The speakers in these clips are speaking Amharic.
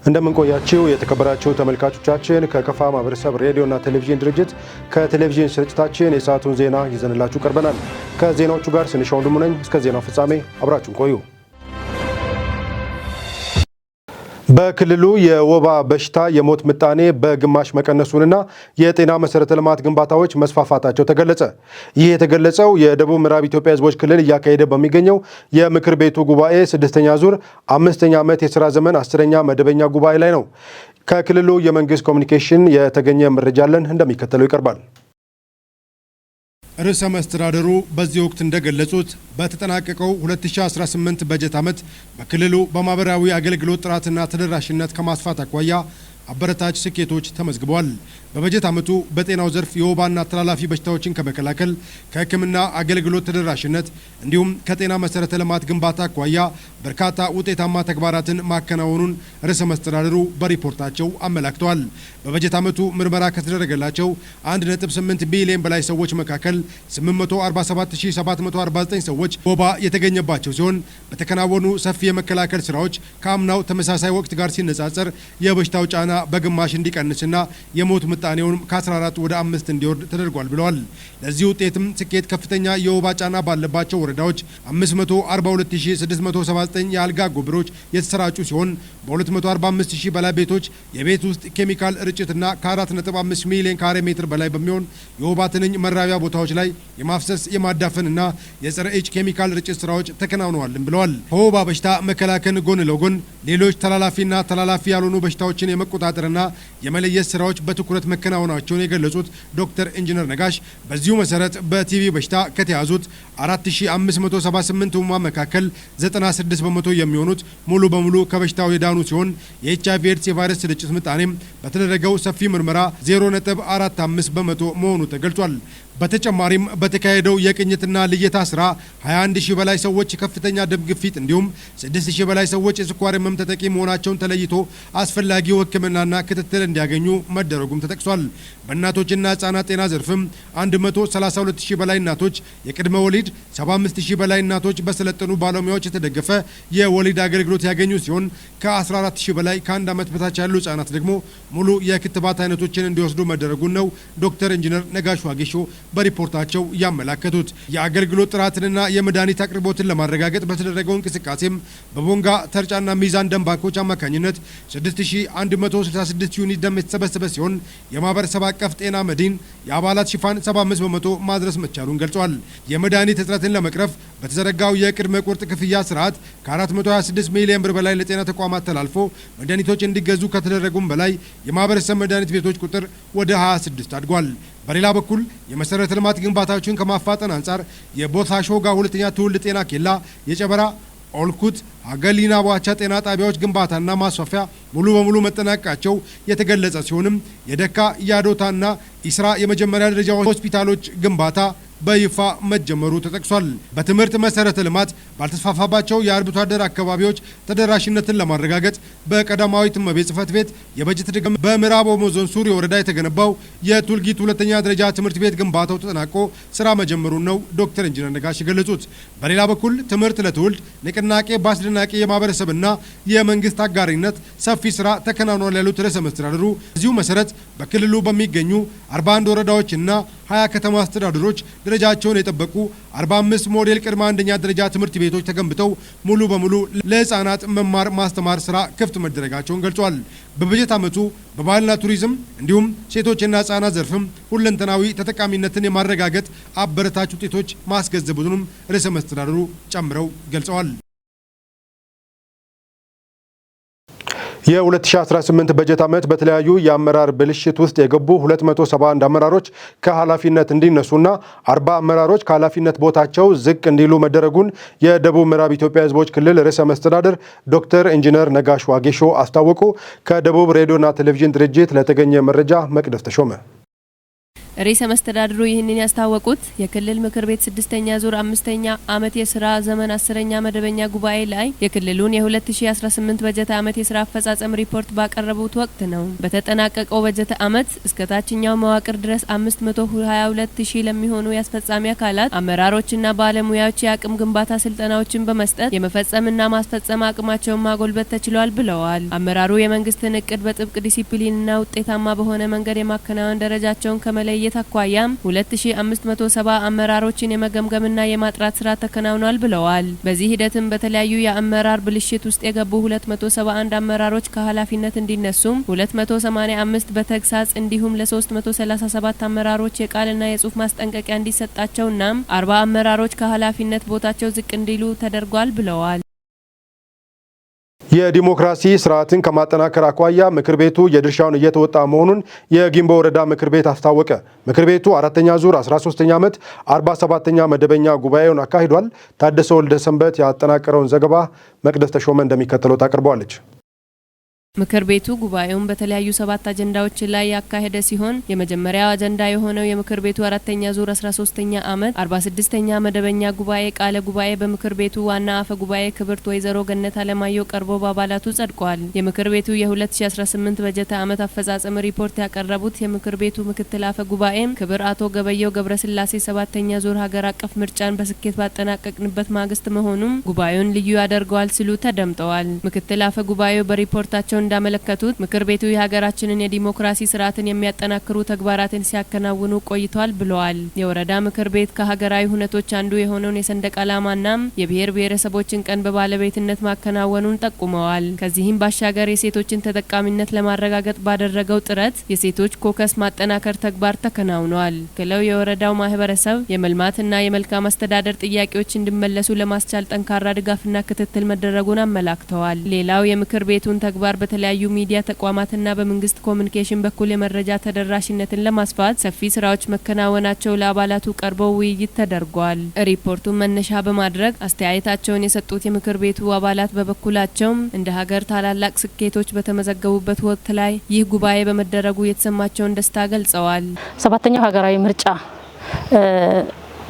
እንደምን ቆያችሁ የተከበራችሁ ተመልካቾቻችን ከከፋ ማህበረሰብ ሬዲዮና ቴሌቪዥን ድርጅት ከቴሌቪዥን ስርጭታችን የሰዓቱን ዜና ይዘንላችሁ ቀርበናል። ከዜናዎቹ ጋር ስንሻው ወንድሙ ነኝ። እስከ ዜናው ፍጻሜ አብራችሁን ቆዩ። በክልሉ የወባ በሽታ የሞት ምጣኔ በግማሽ መቀነሱንና የጤና መሰረተ ልማት ግንባታዎች መስፋፋታቸው ተገለጸ። ይህ የተገለጸው የደቡብ ምዕራብ ኢትዮጵያ ሕዝቦች ክልል እያካሄደ በሚገኘው የምክር ቤቱ ጉባኤ 6ኛ ዙር 5ኛ ዓመት የሥራ ዘመን 10ኛ መደበኛ ጉባኤ ላይ ነው። ከክልሉ የመንግስት ኮሚኒኬሽን የተገኘ መረጃ አለን፣ እንደሚከተለው ይቀርባል። ርዕሰ መስተዳድሩ በዚህ ወቅት እንደገለጹት በተጠናቀቀው 2018 በጀት ዓመት በክልሉ በማህበራዊ አገልግሎት ጥራትና ተደራሽነት ከማስፋት አኳያ አበረታች ስኬቶች ተመዝግበዋል። በበጀት ዓመቱ በጤናው ዘርፍ የወባና ተላላፊ በሽታዎችን ከመከላከል ከሕክምና አገልግሎት ተደራሽነት እንዲሁም ከጤና መሰረተ ልማት ግንባታ አኳያ በርካታ ውጤታማ ተግባራትን ማከናወኑን ርዕሰ መስተዳድሩ በሪፖርታቸው አመላክተዋል። በበጀት ዓመቱ ምርመራ ከተደረገላቸው 1.8 ቢሊዮን በላይ ሰዎች መካከል 847749 ሰዎች ወባ የተገኘባቸው ሲሆን በተከናወኑ ሰፊ የመከላከል ስራዎች ከአምናው ተመሳሳይ ወቅት ጋር ሲነጻጸር የበሽታው ጫና በግማሽ እንዲቀንስና የሞት ምጣኔውን ከ14 ወደ 5 እንዲወርድ ተደርጓል ብለዋል። ለዚህ ውጤትም ስኬት ከፍተኛ የወባ ጫና ባለባቸው ወረዳዎች 542679 የአልጋ ጎብሮች የተሰራጩ ሲሆን በ245000 በላይ ቤቶች የቤት ውስጥ ኬሚካል ርጭትና ከ4.5 ሚሊዮን ካሬ ሜትር በላይ በሚሆን የወባ ትንኝ መራቢያ ቦታዎች ላይ የማፍሰስ የማዳፈንና የጸረ ኤች ኬሚካል ርጭት ስራዎች ተከናውነዋልም ብለዋል። ከወባ በሽታ መከላከል ጎን ለጎን ሌሎች ተላላፊና ተላላፊ ያልሆኑ በሽታዎችን የመቆጣጠርና የመለየት ስራዎች በትኩረት መከናወናቸውን የገለጹት ዶክተር ኢንጂነር ነጋሽ በዚሁ መሰረት በቲቪ በሽታ ከተያዙት 4578 ህሙማን መካከል 96 በመቶ የሚሆኑት ሙሉ በሙሉ ከበሽታው የዳኑ ሲሆን የኤችአይቪ ኤድስ የቫይረስ ስርጭት ምጣኔም በተደረገው ሰፊ ምርመራ 0.45 በመቶ መሆኑ ተገልጿል። በተጨማሪም በተካሄደው የቅኝትና ልየታ ስራ 21000 በላይ ሰዎች ከፍተኛ ደም ግፊት እንዲሁም 6000 በላይ ሰዎች የስኳር ህመም ተጠቂ መሆናቸውን ተለይቶ አስፈላጊው ሕክምናና ክትትል እንዲያገኙ መደረጉም ተጠቅሷል። በእናቶችና ህጻናት ጤና ዘርፍም 132000 በላይ እናቶች የቅድመ ወሊድ፣ 75000 በላይ እናቶች በሰለጠኑ ባለሙያዎች የተደገፈ የወሊድ አገልግሎት ያገኙ ሲሆን ከ14000 በላይ ከ1 ዓመት በታች ያሉ ህጻናት ደግሞ ሙሉ የክትባት አይነቶችን እንዲወስዱ መደረጉን ነው ዶክተር ኢንጂነር ነጋሽ ዋጌሾ በሪፖርታቸው ያመላከቱት። የአገልግሎት ጥራትንና የመድኃኒት አቅርቦትን ለማረጋገጥ በተደረገው እንቅስቃሴም በቦንጋ ተርጫና ሚዛን ደም ባንኮች አማካኝነት 6166 ዩኒት ደም የተሰበሰበ ሲሆን የማህበረሰብ አቀፍ ጤና መድን የአባላት ሽፋን 75 በመቶ ማድረስ መቻሉን ገልጿል። የመድኃኒት እጥረትን ለመቅረፍ በተዘረጋው የቅድመ ቁርጥ ክፍያ ስርዓት ከ426 ሚሊዮን ብር በላይ ለጤና ተቋማት ተላልፎ መድኃኒቶች እንዲገዙ ከተደረጉም በላይ የማህበረሰብ መድኃኒት ቤቶች ቁጥር ወደ 26 አድጓል። በሌላ በኩል የመሰረተ ልማት ግንባታዎችን ከማፋጠን አንጻር የቦታ ሾጋ ሁለተኛ ትውልድ ጤና ኬላ፣ የጨበራ ኦልኩት አገሊና ቧቻ ጤና ጣቢያዎች ግንባታና ማስፋፊያ ሙሉ በሙሉ መጠናቀቃቸው የተገለጸ ሲሆንም የደካ ያዶታና ኢስራ የመጀመሪያ ደረጃ ሆስፒታሎች ግንባታ በይፋ መጀመሩ ተጠቅሷል። በትምህርት መሰረተ ልማት ባልተስፋፋባቸው የአርብቶ አደር አካባቢዎች ተደራሽነትን ለማረጋገጥ በቀዳማዊት እመቤት ጽሕፈት ቤት የበጀት ድጋፍ በምዕራብ ኦሞ ዞን ሱሪ ወረዳ የተገነባው የቱልጊት ሁለተኛ ደረጃ ትምህርት ቤት ግንባታው ተጠናቆ ስራ መጀመሩን ነው ዶክተር ኢንጂነር ነጋሽ የገለጹት። በሌላ በኩል ትምህርት ለትውልድ ንቅናቄ በአስደናቂ የማህበረሰብና የመንግስት አጋሪነት ሰፊ ስራ ተከናውኗል ያሉት ርዕሰ መስተዳድሩ እዚሁ መሰረት በክልሉ በሚገኙ 41 ወረዳዎችና 20 ከተማ አስተዳደሮች ደረጃቸውን የጠበቁ 45 ሞዴል ቅድመ አንደኛ ደረጃ ትምህርት ቤቶች ተገንብተው ሙሉ በሙሉ ለህፃናት መማር ማስተማር ስራ ክፍት መደረጋቸውን ገልጿል። በበጀት ዓመቱ በባህልና ቱሪዝም እንዲሁም ሴቶችና ህፃናት ዘርፍም ሁለንተናዊ ተጠቃሚነትን የማረጋገጥ አበረታች ውጤቶች ማስገንዘቡንም ርዕሰ መስተዳድሩ ጨምረው ገልጸዋል። የ2018 በጀት ዓመት በተለያዩ የአመራር ብልሽት ውስጥ የገቡ 271 አመራሮች ከኃላፊነት እንዲነሱና 40 አመራሮች ከኃላፊነት ቦታቸው ዝቅ እንዲሉ መደረጉን የደቡብ ምዕራብ ኢትዮጵያ ሕዝቦች ክልል ርዕሰ መስተዳድር ዶክተር ኢንጂነር ነጋሽ ዋጌሾ አስታወቁ። ከደቡብ ሬዲዮና ቴሌቪዥን ድርጅት ለተገኘ መረጃ መቅደስ ተሾመ። ርዕሰ መስተዳድሩ ይህንን ያስታወቁት የክልል ምክር ቤት 6ኛ ዙር 5ኛ ዓመት የስራ ዘመን 10ኛ መደበኛ ጉባኤ ላይ የክልሉን የ2018 በጀት ዓመት የስራ አፈጻጸም ሪፖርት ባቀረቡት ወቅት ነው። በተጠናቀቀው በጀት ዓመት እስከ ታችኛው መዋቅር ድረስ 522000 ለሚሆኑ ያስፈጻሚ አካላት አመራሮችና ባለሙያዎች የአቅም ግንባታ ስልጠናዎችን በመስጠት የመፈጸምና ማስፈጸም አቅማቸውን ማጎልበት ተችሏል ብለዋል። አመራሩ የመንግስትን እቅድ በጥብቅ ዲሲፕሊንና ውጤታማ በሆነ መንገድ የማከናወን ደረጃቸውን ከመለየት አኳያም 2570 አመራሮችን የመገምገምና የማጥራት ስራ ተከናውኗል ብለዋል። በዚህ ሂደትም በተለያዩ የአመራር ብልሽት ውስጥ የገቡ 271 አመራሮች ከኃላፊነት እንዲነሱም 285 በተግሳጽ እንዲሁም ለ337 አመራሮች የቃልና የጽሁፍ ማስጠንቀቂያ እንዲሰጣቸውና 40 አመራሮች ከኃላፊነት ቦታቸው ዝቅ እንዲሉ ተደርጓል ብለዋል። የዲሞክራሲ ስርዓትን ከማጠናከር አኳያ ምክር ቤቱ የድርሻውን እየተወጣ መሆኑን የጊምቦ ወረዳ ምክር ቤት አስታወቀ። ምክር ቤቱ 4ኛ ዙር 13ኛ ዓመት 47ኛ መደበኛ ጉባኤውን አካሂዷል። ታደሰ ወልደ ሰንበት ያጠናቀረውን ዘገባ መቅደስ ተሾመ እንደሚከተለው ታቀርበዋለች። ምክር ቤቱ ጉባኤውን በተለያዩ 7 አጀንዳዎች ላይ ያካሄደ ሲሆን የመጀመሪያው አጀንዳ የሆነው የምክር ቤቱ 4ኛ ዙር 13ኛ ዓመት 46ኛ መደበኛ ጉባኤ ቃለ ጉባኤ በምክር ቤቱ ዋና አፈ ጉባኤ ክብርት ወይዘሮ ገነት አለማየሁ ቀርቦ በአባላቱ ጸድቋል። የምክር ቤቱ የ2018 በጀት ዓመት አፈጻጸም ሪፖርት ያቀረቡት የምክር ቤቱ ምክትል አፈ ጉባኤም ክብር አቶ ገበየው ገብረስላሴ 7ኛ ዙር ሀገር አቀፍ ምርጫን በስኬት ባጠናቀቅንበት ማግስት መሆኑም ጉባኤውን ልዩ ያደርገዋል ሲሉ ተደምጠዋል። ምክትል አፈ ጉባኤው በሪፖርታቸው እንዳመለከቱት ምክር ቤቱ የሀገራችንን የዲሞክራሲ ስርዓትን የሚያጠናክሩ ተግባራትን ሲያከናውኑ ቆይቷል ብለዋል። የወረዳ ምክር ቤት ከሀገራዊ ሁነቶች አንዱ የሆነውን የሰንደቅ ዓላማና የብሔር ብሔረሰቦችን ቀን በባለቤትነት ማከናወኑን ጠቁመዋል። ከዚህም ባሻገር የሴቶችን ተጠቃሚነት ለማረጋገጥ ባደረገው ጥረት የሴቶች ኮከስ ማጠናከር ተግባር ተከናውኗል። ክለው የወረዳው ማህበረሰብ የመልማትና የመልካም አስተዳደር ጥያቄዎች እንዲመለሱ ለማስቻል ጠንካራ ድጋፍና ክትትል መደረጉን አመላክተዋል። ሌላው የምክር ቤቱን ተግባር በተለያዩ ሚዲያ ተቋማትና በመንግስት ኮሙኒኬሽን በኩል የመረጃ ተደራሽነትን ለማስፋት ሰፊ ስራዎች መከናወናቸው ለአባላቱ ቀርበው ውይይት ተደርጓል። ሪፖርቱን መነሻ በማድረግ አስተያየታቸውን የሰጡት የምክር ቤቱ አባላት በበኩላቸው እንደ ሀገር ታላላቅ ስኬቶች በተመዘገቡበት ወቅት ላይ ይህ ጉባኤ በመደረጉ የተሰማቸውን ደስታ ገልጸዋል። 7ኛው ሀገራዊ ምርጫ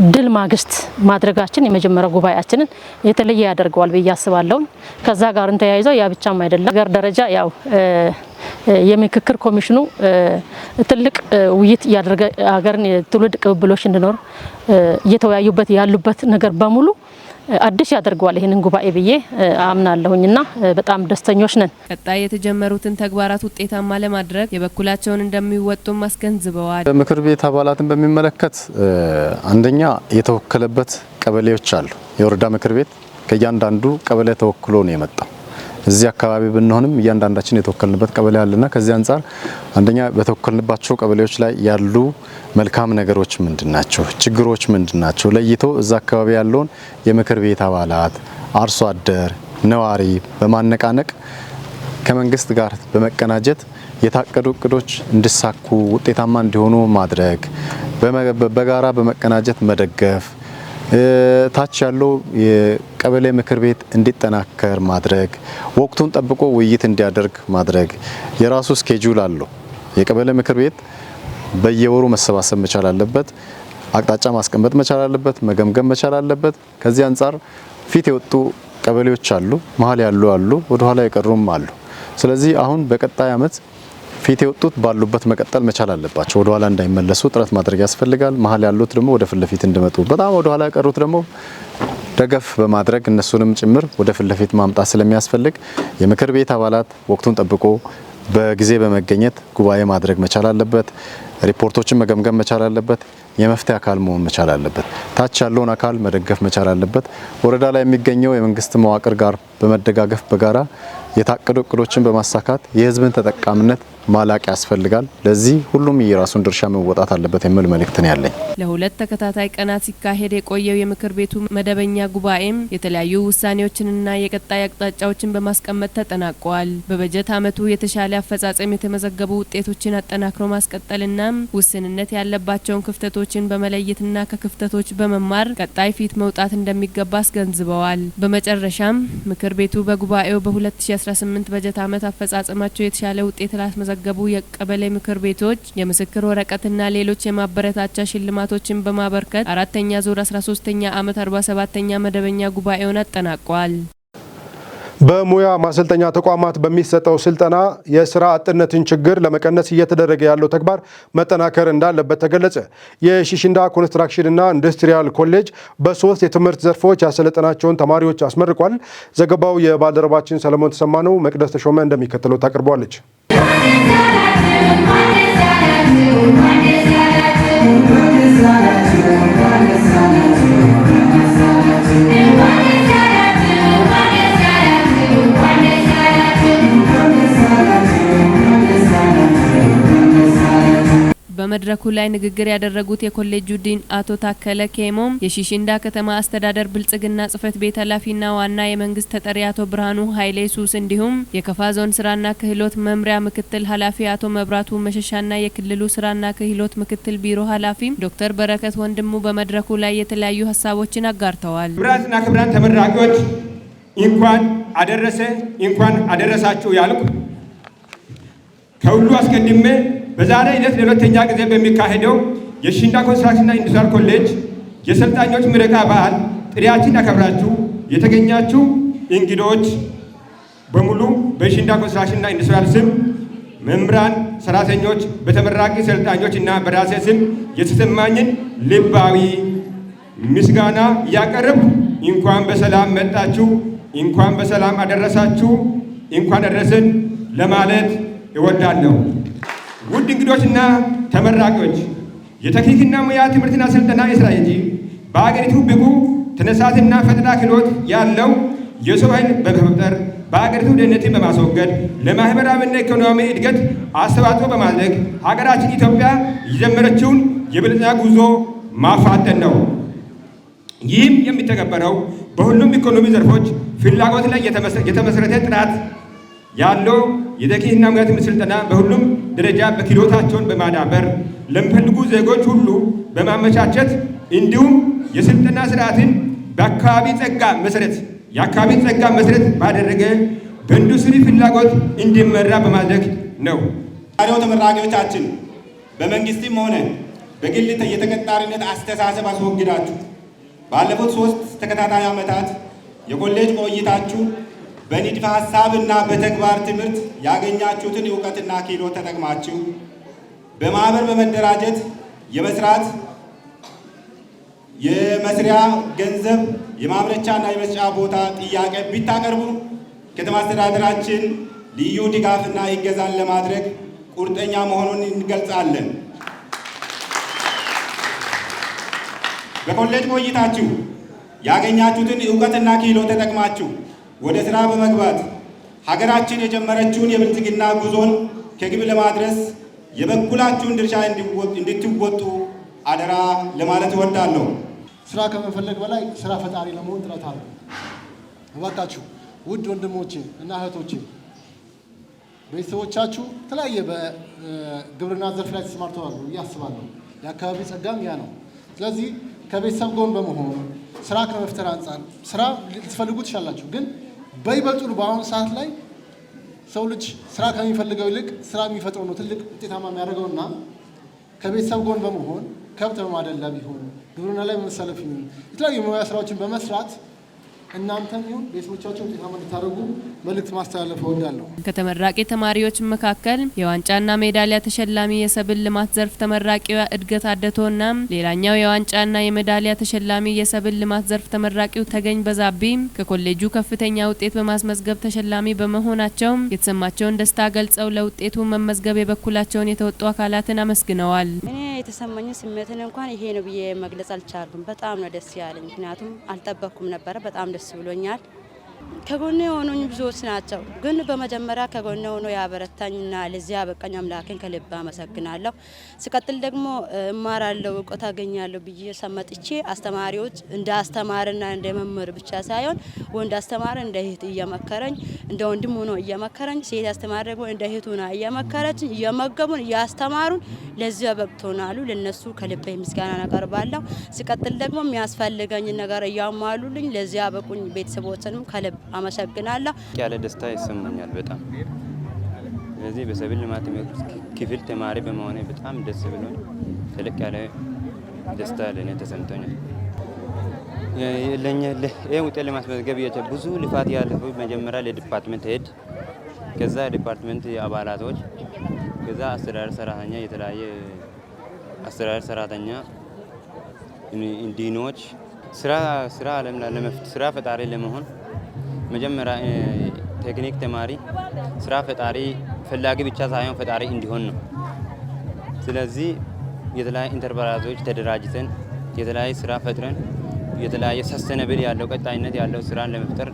ድል ማግስት ማድረጋችን የመጀመሪያው ጉባኤያችንን የተለየ ያደርገዋል ብዬ አስባለሁ። ከዛ ጋር ተያይዞ ያ ብቻም አይደለም። ሀገር ደረጃ ያው የምክክር ኮሚሽኑ ትልቅ ውይይት ያደረገ ሀገርን የትውልድ ቅብብሎች እንዲኖር እየተወያዩበት ያሉበት ነገር በሙሉ አዲስ ያደርገዋል ይሄንን ጉባኤ ብዬ አምናለሁኝና በጣም ደስተኞች ነን። ቀጣይ የተጀመሩትን ተግባራት ውጤታማ ለማድረግ የበኩላቸውን እንደሚወጡም አስገንዝበዋል። ምክር ቤት አባላትን በሚመለከት አንደኛ የተወከለበት ቀበሌዎች አሉ። የወረዳ ምክር ቤት ከእያንዳንዱ ቀበሌ ተወክሎ ነው የመጣው። እዚህ አካባቢ ብንሆንም እያንዳንዳችን የተወከልንበት ቀበሌ አለና ከዚህ አንፃር አንደኛ በተወከልንባቸው ቀበሌዎች ላይ ያሉ መልካም ነገሮች ምንድናቸው፣ ችግሮች ምንድናቸው ለይቶ እዛ አካባቢ ያለውን የምክር ቤት አባላት አርሶ አደር ነዋሪ በማነቃነቅ ከመንግስት ጋር በመቀናጀት የታቀዱ እቅዶች እንዲሳኩ ውጤታማ እንዲሆኑ ማድረግ በጋራ በመቀናጀት መደገፍ ታች ያለው የቀበሌ ምክር ቤት እንዲጠናከር ማድረግ ወቅቱን ጠብቆ ውይይት እንዲያደርግ ማድረግ የራሱ ስኬጁል አለው። የቀበሌ ምክር ቤት በየወሩ መሰባሰብ መቻል አለበት። አቅጣጫ ማስቀመጥ መቻል አለበት። መገምገም መቻል አለበት። ከዚህ አንፃር ፊት የወጡ ቀበሌዎች አሉ፣ መሀል ያሉ አሉ፣ ወደ ኋላ የቀሩም አሉ። ስለዚህ አሁን በቀጣይ አመት ፊት የወጡት ባሉበት መቀጠል መቻል አለባቸው። ወደ ኋላ እንዳይመለሱ ጥረት ማድረግ ያስፈልጋል። መሀል ያሉት ደግሞ ወደ ፊት ለፊት እንዲመጡ፣ በጣም ወደ ኋላ የቀሩት ደግሞ ደገፍ በማድረግ እነሱንም ጭምር ወደ ፊት ለፊት ማምጣት ስለሚያስፈልግ የምክር ቤት አባላት ወቅቱን ጠብቆ በጊዜ በመገኘት ጉባኤ ማድረግ መቻል አለበት። ሪፖርቶችን መገምገም መቻል አለበት። የመፍትሄ አካል መሆን መቻል አለበት። ታች ያለውን አካል መደገፍ መቻል አለበት። ወረዳ ላይ የሚገኘው የመንግስት መዋቅር ጋር በመደጋገፍ በጋራ የታቀዱ እቅዶችን በማሳካት የህዝብን ተጠቃሚነት ማላቅ ያስፈልጋል። ለዚህ ሁሉም የራሱን ድርሻ መወጣት አለበት የሚል መልእክት ነው ያለኝ። ለሁለት ተከታታይ ቀናት ሲካሄድ የቆየው የምክር ቤቱ መደበኛ ጉባኤም የተለያዩ ውሳኔዎችንና የቀጣይ አቅጣጫዎችን በማስቀመጥ ተጠናቋል። በበጀት ዓመቱ የተሻለ አፈጻጸም የተመዘገቡ ውጤቶችን አጠናክሮ ማስቀጠልና ውስንነት ያለባቸውን ክፍተቶችን በመለየትና ከክፍተቶች በመማር ቀጣይ ፊት መውጣት እንደሚገባ አስገንዝበዋል። በመጨረሻም ምክር ቤቱ በጉባኤው በ2018 በጀት ዓመት አፈጻጸማቸው የተሻለ ውጤት ላስመዘገቡ የቀበሌ ምክር ቤቶች የምስክር ወረቀትና ሌሎች የማበረታቻ ሽልማቶችን በማበርከት አራተኛ ዙር 13ኛ ዓመት 47ኛ መደበኛ ጉባኤውን አጠናቋል። በሙያ ማሰልጠኛ ተቋማት በሚሰጠው ስልጠና የስራ አጥነትን ችግር ለመቀነስ እየተደረገ ያለው ተግባር መጠናከር እንዳለበት ተገለጸ። የሺሽንዳ ኮንስትራክሽንና ኢንዱስትሪያል ኮሌጅ በ3 የትምህርት ዘርፎች ያሰለጠናቸውን ተማሪዎች አስመርቋል። ዘገባው የባልደረባችን ሰለሞን ተሰማ ነው። መቅደስ ተሾመ እንደሚከተለው ታቀርበዋለች። በመድረኩ ላይ ንግግር ያደረጉት የኮሌጁ ዲን አቶ ታከለ ኬሞም የሺሽንዳ ከተማ አስተዳደር ብልጽግና ጽህፈት ቤት ኃላፊና ዋና የመንግስት ተጠሪ አቶ ብርሃኑ ኃይሌ ሱስ እንዲሁም የከፋ ዞን ስራና ክህሎት መምሪያ ምክትል ኃላፊ አቶ መብራቱ መሸሻና የክልሉ ስራና ክህሎት ምክትል ቢሮ ኃላፊ ዶክተር በረከት ወንድሙ በመድረኩ ላይ የተለያዩ ሀሳቦችን አጋርተዋል። ክቡራን ተመራቂዎች እንኳን አደረሰ እንኳን አደረሳችሁ ያልኩ ከሁሉ አስቀድሜ በዛሬ ዕለት ለሁለተኛ ጊዜ በሚካሄደው የሺሽንዳ ኮንስትራክሽንና ኢንዱስትሪያል ኮሌጅ የሰልጣኞች ምረቃ በዓል ጥሪያችን አከብራችሁ የተገኛችሁ እንግዶች በሙሉ በሺሽንዳ ኮንስትራክሽንና ኢንዱስትሪያል ስም መምህራን፣ ሰራተኞች፣ በተመራቂ ሰልጣኞችና በራሴ ስም የተሰማኝን ልባዊ ምስጋና እያቀረብኩ እንኳን በሰላም መጣችሁ፣ እንኳን በሰላም አደረሳችሁ፣ እንኳን አደረሰን ለማለት እወዳለሁ። ውድ እንግዶችና ተመራቂዎች የቴክኒክና ሙያ ትምህርትና ስልጠና ስትራቴጂ በአገሪቱ ብቁ ተነሳሽና ፈጠራ ክህሎት ያለው የሰው ኃይል በመፍጠር በአገሪቱ ድህነትን በማስወገድ ለማህበራዊና ኢኮኖሚ እድገት አስተዋጽኦ በማድረግ ሀገራችን ኢትዮጵያ የጀመረችውን የብልጽግና ጉዞ ማፋጠን ነው። ይህም የሚተገበረው በሁሉም ኢኮኖሚ ዘርፎች ፍላጎት ላይ የተመሰረተ ጥራት ያለው የቴክኒክና ሙያ ትምህርት ስልጠና በሁሉም ደረጃ በክህሎታቸውን በማዳበር ለሚፈልጉ ዜጎች ሁሉ በማመቻቸት እንዲሁም የስልጠና ስርዓትን በአካባቢ ጸጋ መሰረት ባደረገ በኢንዱስትሪ ፍላጎት እንዲመራ በማድረግ ነው። ዛሬው ተመራቂዎቻችን በመንግስትም ሆነ በግል የተቀጣሪነት አስተሳሰብ አስወግዳችሁ ባለፉት 3 ተከታታይ ዓመታት የኮሌጅ ቆይታችሁ በንድፈ ሐሳብና በተግባር ትምህርት ያገኛችሁትን ዕውቀትና ክህሎት ተጠቅማችሁ በማህበር በመደራጀት የመስራት የመስሪያ ገንዘብ የማምረቻና የመስጫ ቦታ ጥያቄ ቢታቀርቡ ከተማ አስተዳደራችን ልዩ ድጋፍና እገዛን ለማድረግ ቁርጠኛ መሆኑን እንገልጻለን። በኮሌጅ ቆይታችሁ ያገኛችሁትን ዕውቀትና ክህሎት ተጠቅማችሁ ወደ ስራ በመግባት ሀገራችን የጀመረችውን የብልጽግና ጉዞን ከግብ ለማድረስ የበኩላችሁን ድርሻ እንድትወጡ አደራ ለማለት እወዳለሁ። ስራ ከመፈለግ በላይ ስራ ፈጣሪ ለመሆን ጥረት አለ። እባካችሁ ውድ ወንድሞቼ እና እህቶቼ ቤተሰቦቻችሁ የተለያየ በግብርና ዘርፍ ላይ ተሰማርተዋል ብዬ አስባለሁ። የአካባቢ ጸጋም ያ ነው። ስለዚህ ከቤተሰብ ጎን በመሆን ስራ ከመፍጠር አንጻር ስራ ልትፈልጉ ትችላላችሁ። ግን በይበልጡ በአሁኑ ሰዓት ላይ ሰው ልጅ ስራ ከሚፈልገው ይልቅ ስራ የሚፈጥረው ነው ትልቅ ውጤታማ የሚያደርገውና ከቤተሰብ ጎን በመሆን ከብት በማደለብ ይሁን ግብርና ላይ በመሰለፍ ይሁን የተለያዩ የሙያ ስራዎችን በመስራት እናንተም ይሁን ቤተሰቦቻችሁ ውጤታማ እንድታደርጉ መልእክት ማስተላለፍ እወዳለሁ። ከተመራቂ ተማሪዎች መካከል የዋንጫና ሜዳሊያ ተሸላሚ የሰብል ልማት ዘርፍ ተመራቂዋ እድገት አደቶና ሌላኛው የዋንጫና የሜዳሊያ ተሸላሚ የሰብል ልማት ዘርፍ ተመራቂው ተገኝ በዛቢ ከኮሌጁ ከፍተኛ ውጤት በማስመዝገብ ተሸላሚ በመሆናቸው የተሰማቸውን ደስታ ገልጸው ለውጤቱ መመዝገብ የበኩላቸውን የተወጡ አካላትን አመስግነዋል። እኔ የተሰማኝ ስሜትን እንኳን ይሄ ነው ብዬ መግለጽ አልቻልኩም። በጣም ነው ደስ ያለኝ፣ ምክንያቱም አልጠበቅኩም ነበረ። በጣም ደስ ብሎኛል። ከጎኔ የሆኑኝ ብዙዎች ናቸው። ግን በመጀመሪያ ከጎኔ ሆኖ ያበረታኝና ለዚህ ያበቃኝ አምላኬን ከልብ አመሰግናለሁ። ሲቀጥል ደግሞ እማራለሁ፣ እውቀት አገኛለሁ ብዬ ሰመጥቼ አስተማሪዎች እንደ አስተማሪና እንደ መምህር ብቻ ሳይሆን ወንድ አስተማሪ እንደ እህት እየመከረኝ፣ እንደ ወንድም ሆኖ እየመከረኝ፣ ሴት አስተማሪ ደግሞ እንደ እህት ሆና እየመከረችኝ፣ እየመገቡን፣ እያስተማሩን ለዚህ ያበቅቶናሉ። ለነሱ ከልብ ምስጋና አቀርባለሁ። ሲቀጥል ደግሞ የሚያስፈልገኝ ነገር እያሟሉልኝ ለዚህ ያበቁኝ ቤተሰቦችንም ከልብ አመሰግናለሁ። ያለ ደስታ ይሰማኛል በጣም። ስለዚህ በሰብል ልማት ክፍል ተማሪ በመሆኔ በጣም ደስ ብሎኝ ትልቅ ያለ ደስታ ለኔ ተሰምቶኛል። ይህ ውጤት ለማስመዝገብ ብዙ ልፋት ያለፈው መጀመሪያ ለዲፓርትመንት ሄድ፣ ከዛ ዲፓርትመንት አባላቶች፣ ከዛ አስተዳደር ሰራተኛ፣ የተለያየ አስተዳደር ሰራተኛ፣ ዲኖች ስራ ፈጣሪ ለመሆን መጀመሪያ ቴክኒክ ተማሪ ስራ ፈጣሪ ፈላጊ ብቻ ሳይሆን ፈጣሪ እንዲሆን ነው። ስለዚህ የተለያዩ ኢንተርፕራይዞች ተደራጅተን የተለያዩ ስራ ፈጥረን የተለያየ ሰስተነብል ያለው ቀጣይነት ያለው ስራን ለመፍጠር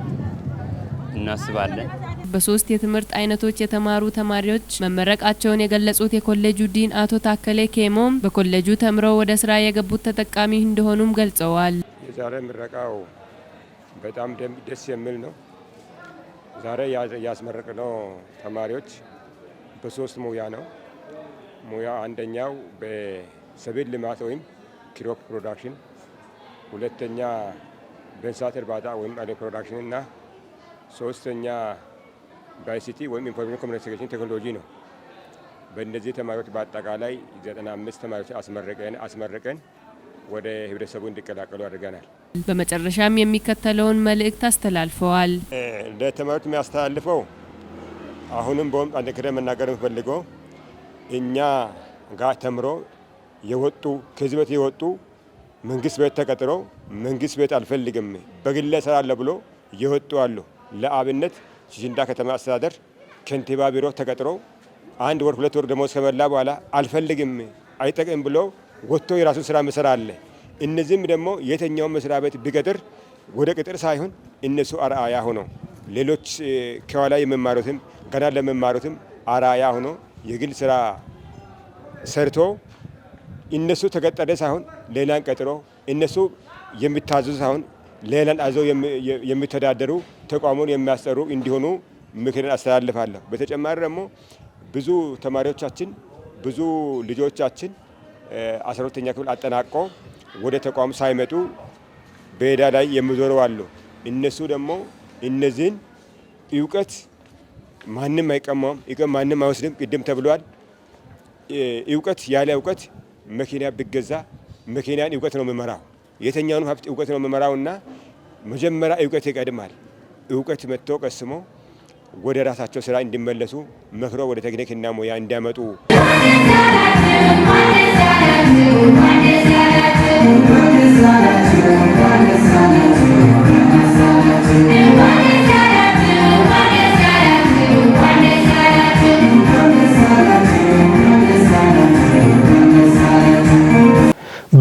እናስባለን። በ3 የትምህርት አይነቶች የተማሩ ተማሪዎች መመረቃቸውን የገለጹት የኮሌጁ ዲን አቶ ታከለ ኬሞም በኮሌጁ ተምረው ወደ ስራ የገቡት ተጠቃሚ እንደሆኑም ገልጸዋል። የዛሬ ምረቃው በጣም ደስ የሚል ነው። ዛሬ ያስመረቅነው ተማሪዎች በ3 ሙያ ነው። ሙያ አንደኛው በሰብል ልማት ወይም ክሮፕ ፕሮዳክሽን፣ ሁለተኛ በእንስሳት እርባታ ወይም አግሪ ፕሮዳክሽን እና ሶስተኛ በአይሲቲ ወይም ኢንፎርሜሽን ኮሚኒኬሽን ቴክኖሎጂ ነው። በእነዚህ ተማሪዎች በአጠቃላይ 95 ተማሪዎች አስመረቀን ወደ ህብረተሰቡ እንዲቀላቀሉ አድርገናል። በመጨረሻም የሚከተለውን መልእክት አስተላልፈዋል። ለተማሪዎች የሚያስተላልፈው አሁንም አንድ ክረ መናገር የምፈልገው እኛ ጋር ተምሮ የወጡ ከዚህ ቤት የወጡ መንግስት ቤት ተቀጥሮ መንግስት ቤት አልፈልግም በግሌ እሰራለሁ ብሎ የወጡ አሉ። ለአብነት ሽንዳ ከተማ አስተዳደር ከንቲባ ቢሮ ተቀጥሮ 1 ወር 2 ወር ደሞዝ ከበላ በኋላ አልፈልግም አይጠቅም ብሎ ወጥቶ የራሱን ስራ መስራት አለ። እነዚህም ደግሞ የተኛውን መስሪያ ቤት ቢቀጥር ወደ ቅጥር ሳይሆን እነሱ አርአያ ሆኖ ሌሎች ከኋላ የሚማሩትም ገና ለሚማሩትም አርአያ ሆኖ የግል ስራ ሰርቶ እነሱ ተቀጠረ ሳይሆን ሌላን ቀጥሮ እነሱ የሚታዘዙ ሳይሆን ሌላን አዘው የሚተዳደሩ ተቋሙን የሚያስጠሩ እንዲሆኑ ምክርን አስተላልፋለሁ። በተጨማሪ ደግሞ ብዙ ተማሪዎቻችን ብዙ ልጆቻችን 12ኛ ክፍል አጠናቆ ወደ ተቋሙ ሳይመጡ በሜዳ ላይ የሚዞሩ አሉ። እነሱ ደግሞ እነዚህን እውቀት ማንም አይቀማም፣ ማንም አይወስድም። ቅድም ተብሏል። እውቀት ያለ እውቀት መኪና ቢገዛ መኪናን እውቀት ነው የሚመራው። የተኛውን ሀብት እውቀት ነው የሚመራውና መጀመሪያ እውቀት ይቀድማል። እውቀት መጥቶ ቀስሞ ወደ ራሳቸው ስራ እንዲመለሱ መክሮ ወደ ቴክኒክና ሙያ እንዲያመጡ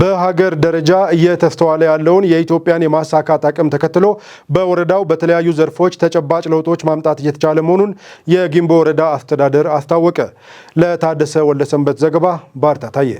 በሀገር ደረጃ እየተስተዋለ ያለውን የኢትዮጵያን የማሳካት አቅም ተከትሎ በወረዳው በተለያዩ ዘርፎች ተጨባጭ ለውጦች ማምጣት እየተቻለ መሆኑን የጊምቦ ወረዳ አስተዳደር አስታወቀ። ለታደሰ ወልደሰንበት ዘገባ ባርታ ታየ።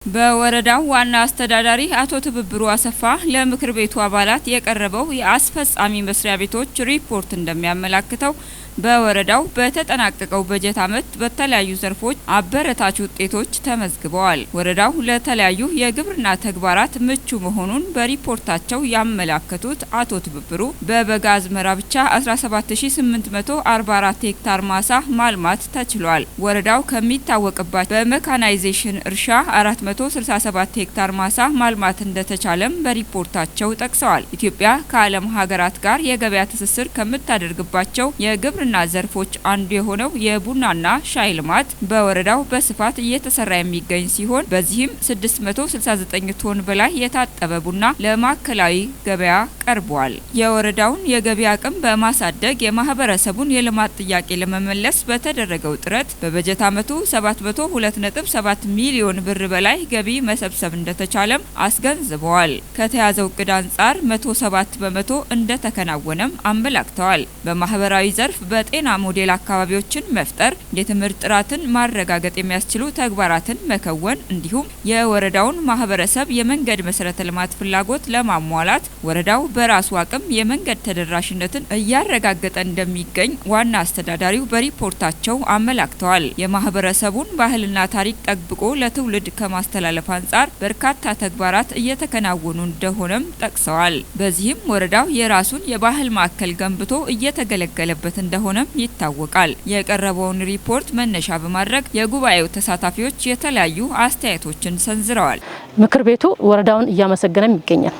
በወረዳው ዋና አስተዳዳሪ አቶ ትብብሩ አሰፋ ለምክር ቤቱ አባላት የቀረበው የአስፈጻሚ መስሪያ ቤቶች ሪፖርት እንደሚያመላክተው በወረዳው በተጠናቀቀው በጀት ዓመት በተለያዩ ዘርፎች አበረታች ውጤቶች ተመዝግበዋል። ወረዳው ለተለያዩ የግብርና ተግባራት ምቹ መሆኑን በሪፖርታቸው ያመላከቱት አቶ ትብብሩ በበጋ አዝመራ ብቻ 17844 ሄክታር ማሳ ማልማት ተችሏል። ወረዳው ከሚታወቅባቸው በሜካናይዜሽን እርሻ 467 ሄክታር ማሳ ማልማት እንደተቻለም በሪፖርታቸው ጠቅሰዋል። ኢትዮጵያ ከዓለም ሀገራት ጋር የገበያ ትስስር ከምታደርግባቸው የግብርና ዘርፎች አንዱ የሆነው የቡናና ሻይ ልማት በወረዳው በስፋት እየተሰራ የሚገኝ ሲሆን በዚህም 669 ቶን በላይ የታጠበ ቡና ለማዕከላዊ ገበያ ቀርቧል። የወረዳውን የገቢ አቅም በማሳደግ የማህበረሰቡን የልማት ጥያቄ ለመመለስ በተደረገው ጥረት በበጀት ዓመቱ 702.7 ሚሊዮን ብር በላይ ገቢ መሰብሰብ እንደተቻለም አስገንዝበዋል። ከተያዘው እቅድ አንጻር 107 በመቶ እንደተከናወነም አመላክተዋል። በማህበራዊ ዘርፍ በጤና ሞዴል አካባቢዎችን መፍጠር፣ የትምህርት ጥራትን ማረጋገጥ የሚያስችሉ ተግባራትን መከወን እንዲሁም የወረዳውን ማህበረሰብ የመንገድ መሰረተ ልማት ፍላጎት ለማሟላት ወረዳው በራሱ አቅም የመንገድ ተደራሽነትን እያረጋገጠ እንደሚገኝ ዋና አስተዳዳሪው በሪፖርታቸው አመላክተዋል። የማህበረሰቡን ባህልና ታሪክ ጠብቆ ለትውልድ ከማስተላለፍ አንጻር በርካታ ተግባራት እየተከናወኑ እንደሆነም ጠቅሰዋል። በዚህም ወረዳው የራሱን የባህል ማዕከል ገንብቶ እየተገለገለበት እንደሆነም ይታወቃል። የቀረበውን ሪፖርት መነሻ በማድረግ የጉባኤው ተሳታፊዎች የተለያዩ አስተያየቶችን ሰንዝረዋል። ምክር ቤቱ ወረዳውን እያመሰገነም ይገኛል።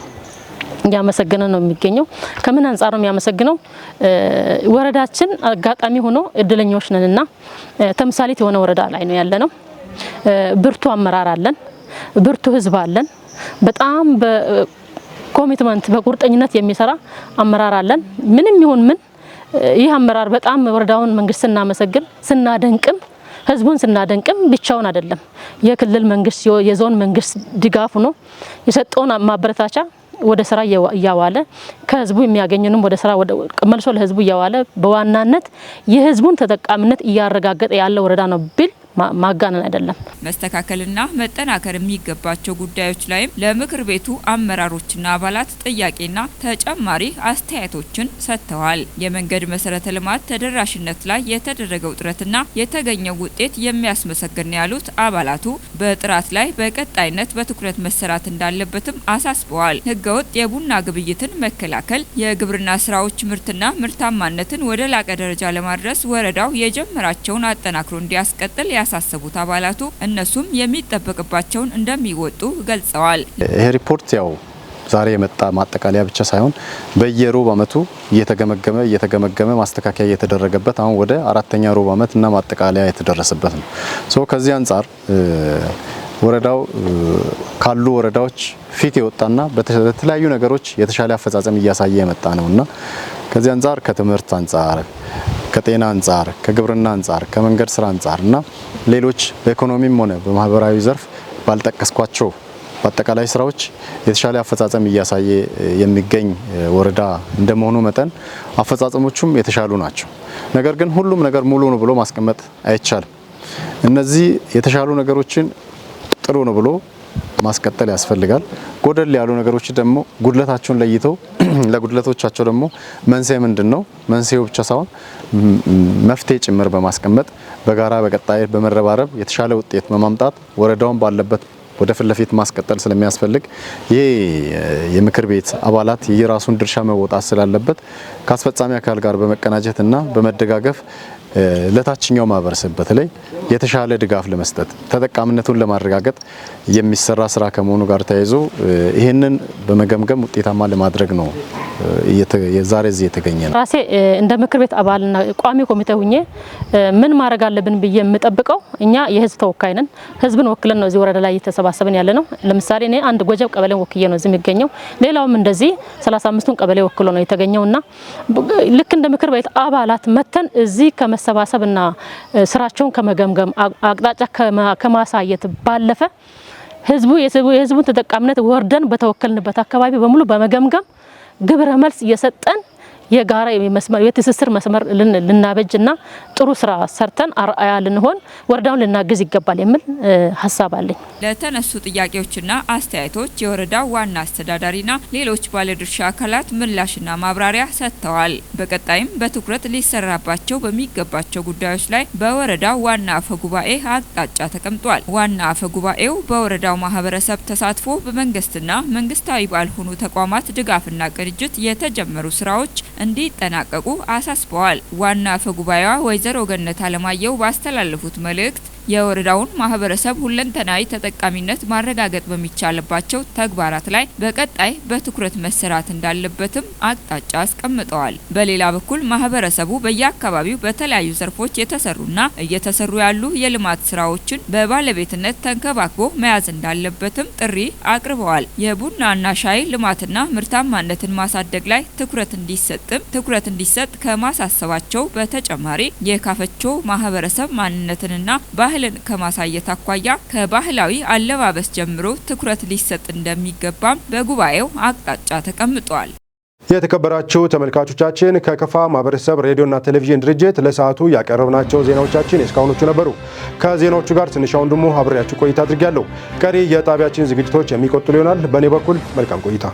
እያመሰገነ ነው የሚገኘው። ከምን አንጻር ነው የሚያመሰግነው? ወረዳችን አጋጣሚ ሆኖ እድለኞች ነንና ተምሳሌት የሆነ ወረዳ ላይ ነው ያለነው። ብርቱ አመራር አለን፣ ብርቱ ህዝብ አለን። በጣም በኮሚትመንት በቁርጠኝነት የሚሰራ አመራር አለን። ምንም ይሁን ምን ይህ አመራር በጣም ወረዳውን መንግስት ስናመሰግን ስናደንቅም ህዝቡን ስናደንቅም ብቻውን አይደለም። የክልል መንግስት የዞን መንግስት ድጋፍ ሆኖ የሰጠውን ማበረታቻ ወደ ስራ እያዋለ ከህዝቡ የሚያገኙንም ወደ ስራ መልሶ ለህዝቡ እያዋለ በዋናነት የህዝቡን ተጠቃሚነት እያረጋገጠ ያለ ወረዳ ነው ቢል ማጋነን አይደለም። መስተካከልና መጠናከር የሚገባቸው ጉዳዮች ላይም ለምክር ቤቱ አመራሮችና አባላት ጥያቄና ተጨማሪ አስተያየቶችን ሰጥተዋል። የመንገድ መሰረተ ልማት ተደራሽነት ላይ የተደረገው ጥረትና የተገኘው ውጤት የሚያስመሰግን ያሉት አባላቱ በጥራት ላይ በቀጣይነት በትኩረት መሰራት እንዳለበትም አሳስበዋል። ህገወጥ የቡና ግብይትን መከላከል፣ የግብርና ስራዎች ምርትና ምርታማነትን ወደ ላቀ ደረጃ ለማድረስ ወረዳው የጀመራቸውን አጠናክሮ እንዲያስቀጥል ያሳሰቡት አባላቱ እነሱም የሚጠበቅባቸውን እንደሚወጡ ገልጸዋል። ይሄ ሪፖርት ያው ዛሬ የመጣ ማጠቃለያ ብቻ ሳይሆን በየሩብ ዓመቱ እየተገመገመ ማስተካከያ እየተደረገበት አሁን ወደ አራተኛ ሩብ ዓመት እና ማጠቃለያ የተደረሰበት ነው። ከዚህ አንጻር ወረዳው ካሉ ወረዳዎች ፊት የወጣና በተለያዩ ነገሮች የተሻለ አፈጻጸም እያሳየ የመጣ ነውና ከዚህ አንጻር ከትምህርት አንጻር ከጤና አንጻር ከግብርና አንጻር ከመንገድ ስራ አንጻር እና ሌሎች በኢኮኖሚም ሆነ በማህበራዊ ዘርፍ ባልጠቀስኳቸው በአጠቃላይ ስራዎች የተሻለ አፈጻጸም እያሳየ የሚገኝ ወረዳ እንደመሆኑ መጠን አፈጻጸሞቹም የተሻሉ ናቸው። ነገር ግን ሁሉም ነገር ሙሉ ነው ብሎ ማስቀመጥ አይቻልም። እነዚህ የተሻሉ ነገሮችን ጥሩ ነው ብሎ ማስቀጠል ያስፈልጋል። ጎደል ያሉ ነገሮች ደግሞ ጉድለታቸውን ለይተው ለጉድለቶቻቸው ደግሞ መንስኤ ምንድነው? መንስኤው ብቻ ሳይሆን መፍትሄ ጭምር በማስቀመጥ በጋራ በቀጣይ በመረባረብ የተሻለ ውጤት በማምጣት ወረዳውን ባለበት ወደ ፊት ለፊት ማስቀጠል ስለሚያስፈልግ ይሄ የምክር ቤት አባላት የራሱን ድርሻ መወጣት ስላለበት ከአስፈጻሚ አካል ጋር በመቀናጀትና በመደጋገፍ ለታችኛው ማህበረሰብ በተለይ የተሻለ ድጋፍ ለመስጠት ተጠቃሚነቱን ለማረጋገጥ የሚሰራ ስራ ከመሆኑ ጋር ተያይዞ ይሄንን በመገምገም ውጤታማ ለማድረግ ነው ዛሬ እዚህ የተገኘ ነው። ራሴ እንደ ምክር ቤት አባልና ቋሚ ኮሚቴ ሆኜ ምን ማድረግ አለብን ብዬ የምጠብቀው እኛ የህዝብ ተወካይ ነን። ህዝብን ወክለን ነው እዚህ ወረዳ ላይ የተሰባሰበን ያለ ነው። ለምሳሌ እኔ አንድ ጎጀብ ቀበሌን ወክዬ ነው እዚህ የሚገኘው። ሌላውም እንደዚህ 35ቱን ቀበሌ ወክሎ ነው የተገኘውና ልክ እንደ ምክር ቤት አባላት መተን እዚህ ከመሰባሰብና ስራቸውን ከመገምገም አቅጣጫ ከማሳየት ባለፈ የህዝቡን ተጠቃሚነት ወርደን በተወከልንበት አካባቢ በሙሉ በመገምገም ግብረ መልስ እየሰጠን የጋራ የትስስር መስመር ልናበጅና ጥሩ ስራ ሰርተን አርአያ ልንሆን ወረዳውን ልናግዝ ይገባል የሚል ሀሳብ አለኝ። ለተነሱ ጥያቄዎችና አስተያየቶች የወረዳው ዋና አስተዳዳሪና ሌሎች ባለድርሻ አካላት ምላሽና ማብራሪያ ሰጥተዋል። በቀጣይም በትኩረት ሊሰራባቸው በሚገባቸው ጉዳዮች ላይ በወረዳው ዋና አፈ ጉባኤ አቅጣጫ ተቀምጧል። ዋና አፈ ጉባኤው በወረዳው ማህበረሰብ ተሳትፎ በመንግስትና መንግስታዊ ባልሆኑ ተቋማት ድጋፍና ቅንጅት የተጀመሩ ስራዎች እንዲጠናቀቁ አሳስበዋል። ዋና አፈ ጉባኤዋ ወይዘሮ ገነት አለማየሁ ባስተላለፉት መልእክት የወረዳውን ማህበረሰብ ሁለንተናዊ ተጠቃሚነት ማረጋገጥ በሚቻልባቸው ተግባራት ላይ በቀጣይ በትኩረት መሰራት እንዳለበትም አቅጣጫ አስቀምጠዋል። በሌላ በኩል ማህበረሰቡ በየአካባቢው በተለያዩ ዘርፎች የተሰሩና እየተሰሩ ያሉ የልማት ስራዎችን በባለቤትነት ተንከባክቦ መያዝ እንዳለበትም ጥሪ አቅርበዋል። የቡናና ሻይ ልማትና ምርታማነትን ማሳደግ ላይ ትኩረት እንዲሰጥ ከማሳሰባቸው በተጨማሪ የካፈቾ ማህበረሰብ ማንነትንና ባህል ባህልን ከማሳየት አኳያ ከባህላዊ አለባበስ ጀምሮ ትኩረት ሊሰጥ እንደሚገባም በጉባኤው አቅጣጫ ተቀምጧል። የተከበራችሁ ተመልካቾቻችን ከከፋ ማህበረሰብ ሬዲዮና ቴሌቪዥን ድርጅት ለሰዓቱ ያቀረብናቸው ዜናዎቻችን እስካሁኖቹ ነበሩ። ከዜናዎቹ ጋር ትንሽ ወንድሙ አብሬያችሁ ቆይታ አድርጌያለሁ። ቀሪ የጣቢያችን ዝግጅቶች የሚቀጥሉ ይሆናል። በእኔ በኩል መልካም ቆይታ